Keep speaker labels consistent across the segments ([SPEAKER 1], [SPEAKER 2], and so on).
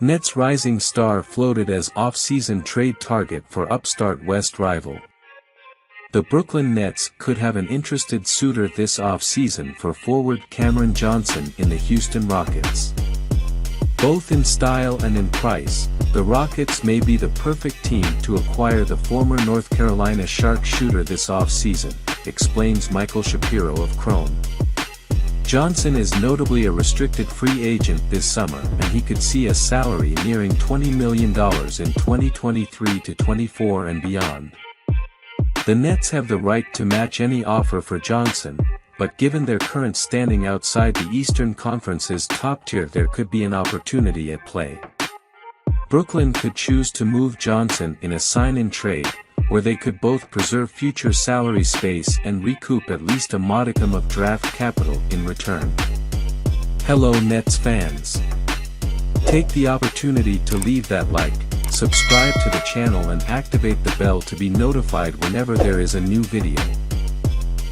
[SPEAKER 1] Nets rising star floated as off-season trade target for upstart West rival. The Bklyn Nets could have an interested suitor this off-season for forward Cameron Johnson in the Houston Rockets. Both in style and in price, the Rockets may be the perfect team to acquire the former North Carolina Shark shooter this off-season, explains Michael Shapiro of Chrome. Johnson is notably a restricted free agent this summer, and he could see a salary nearing $20 million in 2023-24 and beyond. The Nets have the right to match any offer for Johnson, but given their current standing outside the Eastern Conference's top tier, there could be an opportunity at play. Bklyn could choose to move Johnson in a sign-in trade, where they could both preserve future salary space and recoup at least a modicum of draft capital in return. Hello Nets fans. Take the opportunity to leave that like, subscribe to the channel and activate the bell to be notified whenever there is a new video.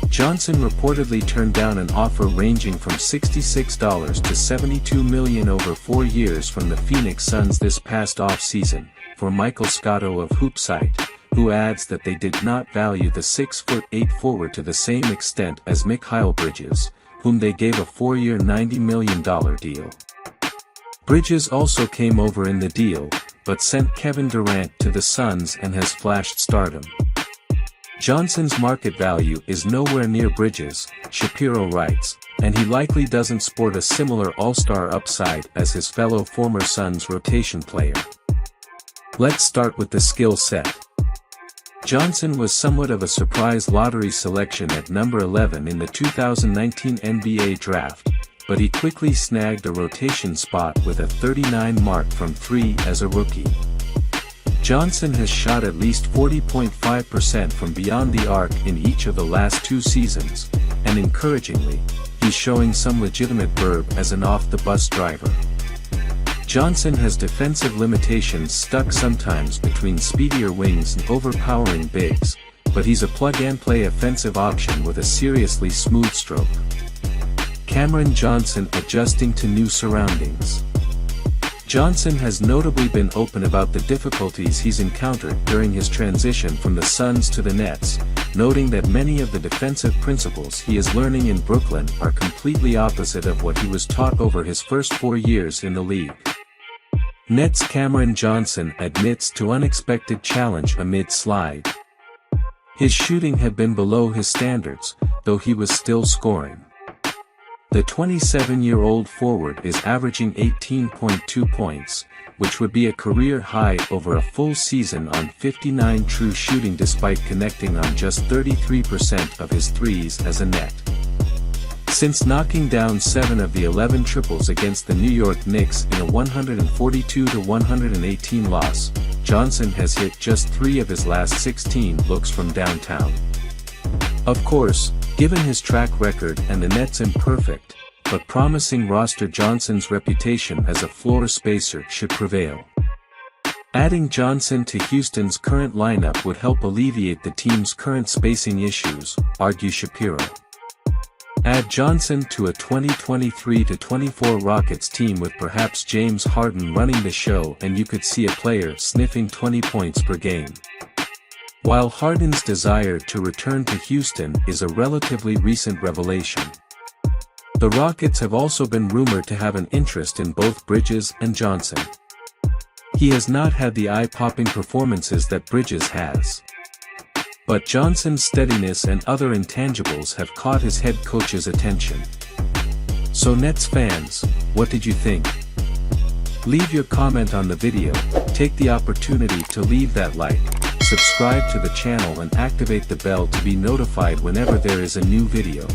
[SPEAKER 1] Johnson reportedly turned down an offer ranging from $66 to $72 million over 4 years from the Phoenix Suns this past off-season, for Michael Scotto of Hoopsite, who adds that they did not value the 6'8" forward to the same extent as Mikal Bridges, whom they gave a 4-year $90 million deal. Bridges also came over in the deal, but sent Kevin Durant to the Suns and has flashed stardom. Johnson's market value is nowhere near Bridges, Shapiro writes, and he likely doesn't sport a similar all-star upside as his fellow former Suns rotation player. Let's start with the skill set. Johnson was somewhat of a surprise lottery selection at number 11 in the 2019 NBA draft, but he quickly snagged a rotation spot with a 39 mark from 3 as a rookie. Johnson has shot at least 40.5% from beyond the arc in each of the last 2 seasons, and encouragingly, he's showing some legitimate verve as an off-the-bus driver. Johnson has defensive limitations stuck sometimes between speedier wings and overpowering bigs, but he's a plug-and-play offensive option with a seriously smooth stroke. Cameron Johnson adjusting to new surroundings. Johnson has notably been open about the difficulties he's encountered during his transition from the Suns to the Nets, noting that many of the defensive principles he is learning in Bklyn are completely opposite of what he was taught over his first 4 years in the league. Nets Cameron Johnson admits to unexpected challenge amid slide. His shooting had been below his standards, though he was still scoring. The 27-year-old forward is averaging 18.2 points, which would be a career high over a full season on 59 true shooting despite connecting on just 33% of his threes as a net. Since knocking down 7 of the 11 triples against the New York Knicks in a 142-118 loss, Johnson has hit just 3 of his last 16 looks from downtown. Of course, given his track record and the Nets' imperfect, but promising roster, Johnson's reputation as a floor spacer should prevail. Adding Johnson to Houston's current lineup would help alleviate the team's current spacing issues, argues Shapiro. Add Johnson to a 2023-24 Rockets team with perhaps James Harden running the show and you could see a player sniffing 20 points per game. While Harden's desire to return to Houston is a relatively recent revelation, the Rockets have also been rumored to have an interest in both Bridges and Johnson. He has not had the eye-popping performances that Bridges has, but Johnson's steadiness and other intangibles have caught his head coach's attention. So Nets fans, what did you think? Leave your comment on the video, take the opportunity to leave that like, subscribe to the channel and activate the bell to be notified whenever there is a new video.